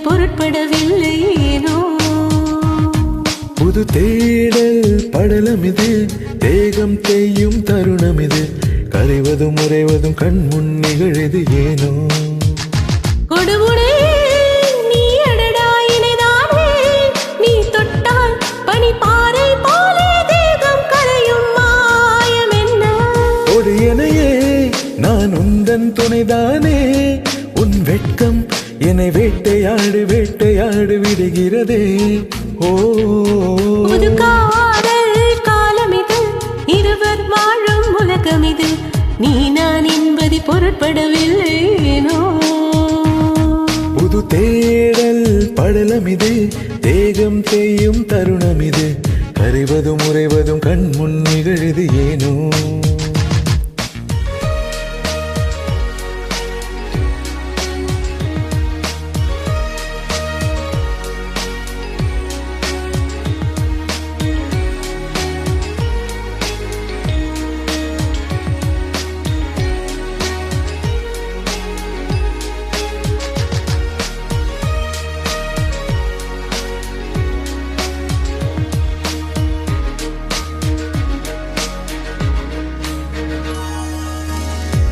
பொருட்படவில்லை ஏனோ. புது தேடல் படலம் இது, தேகம் தேயும் தருணம் இது, கரைவதும் உறைவதும் கண் முன் நிகழது ஏனோ. கொடுமுடே நீ அடடா இணைதானே, நீ தொட்டால் பனி பாறை போலே தேகம் கரையும் மாயம் என்ன. ஒடியனையே நான் உந்தன் துணைதானே, உன் வெட்கம் என்னை வேட்டையாடு வேட்டையாடு விடுகிறதே. ஓ புது காதல் காலம் இது, இருவர் வாழும் உலகம் இது, நீ நான் என்பது பொருட்படவில்லை ஏனோ. புது தேடல் படலம் இது, தேகம் தேயும் தருணம் இது, கரைவதும் உறைவதும் கண் முன் நிகழது ஏனோ.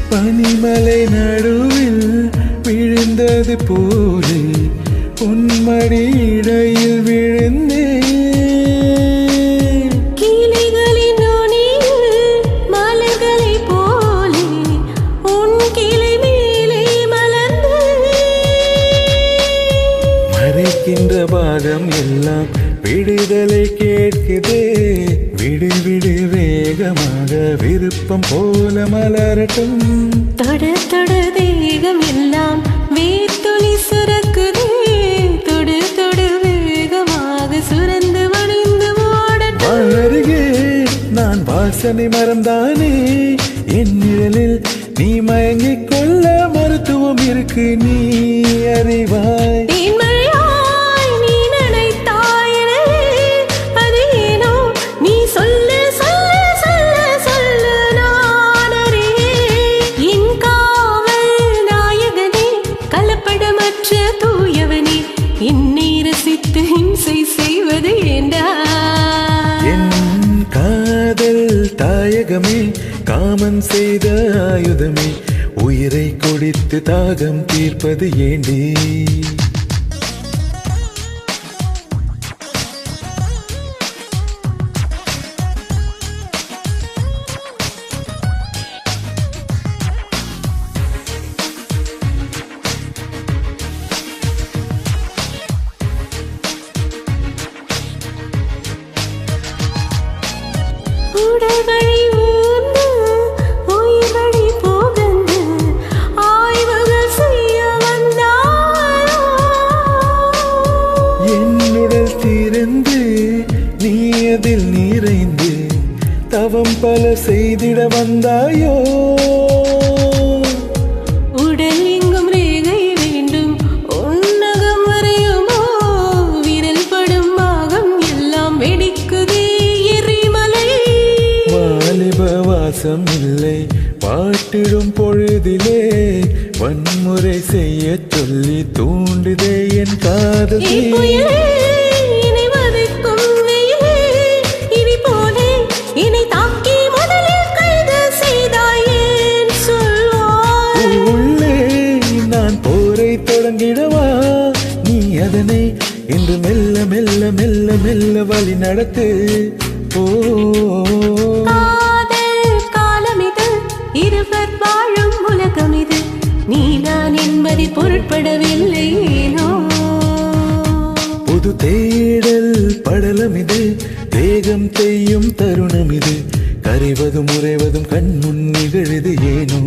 பனிமலை நடுவில் விழுந்தது போலே உன்மடி இடையில் விழுந்தேன். கிளைகளின் நுனியில் மலர்களை போலே உன் கிளை மேலே மலர்ந்து, மறைக்கின்ற பாகம் எல்லாம் விடுதலை கேட்குதே. விடு விடு வேகமாக விருப்பம் போல மலரட்டும். தொட தொட தேகம் எல்லாம் வேர்த்துளி சுரக்குதே, தொடு தொடு வேகமாக சுரந்து வழிந்து ஓடட்டும். அருகே நான் வாசனை மறந்தானே, என் நிழலில் நீ மயங்கிக் கொள்ள மருத்துவம் இருக்கு நீ அறிவாய். என்னை ரசித்து ஹிம்சை செய்வது ஏண்டா. என் காதல் தாயகமே, காமன் செய்த ஆயுதமே, உயிரை கொடித்து தாகம் தீர்ப்பது ஏண்டி. உடல் வழி ஊர்ந்து உயிர் வழி போகந்து ஆய்வுகள் செய்ய வந்தாயோ. என்னுடல் திறந்து நீ அதில் நிறைந்து தவம் பல செய்திட வந்தாயோ. உடல் எங்கும் ரேகை வேண்டும், உன்னகம் வரையுமோ, விரல் படும் பாகம் எல்லாம் வெடிக்குதே எரிமலை. வாலிபவாசம் இல்லை பாட்டிடும் பொழுதிலே, வன்முறை செய்ய சொல்லி தூண்டுதே என் காதல். உள்ளே நான் போரை தொடங்கிடவா, நீ அதனை இன்று மெல்ல மெல்ல மெல்ல மெல்ல வழி நடத்து. காலம் இது, இருவர் வாழும் உலகம் இது, நீ நான் என்பதை பொருட்படவில்லை ஏனோ. புது தேடல் படலம் இது, தேகம் தேயும் தருணம் இது, கரைவதும் உறைவதும் கண் முன் நிகழது ஏனோ.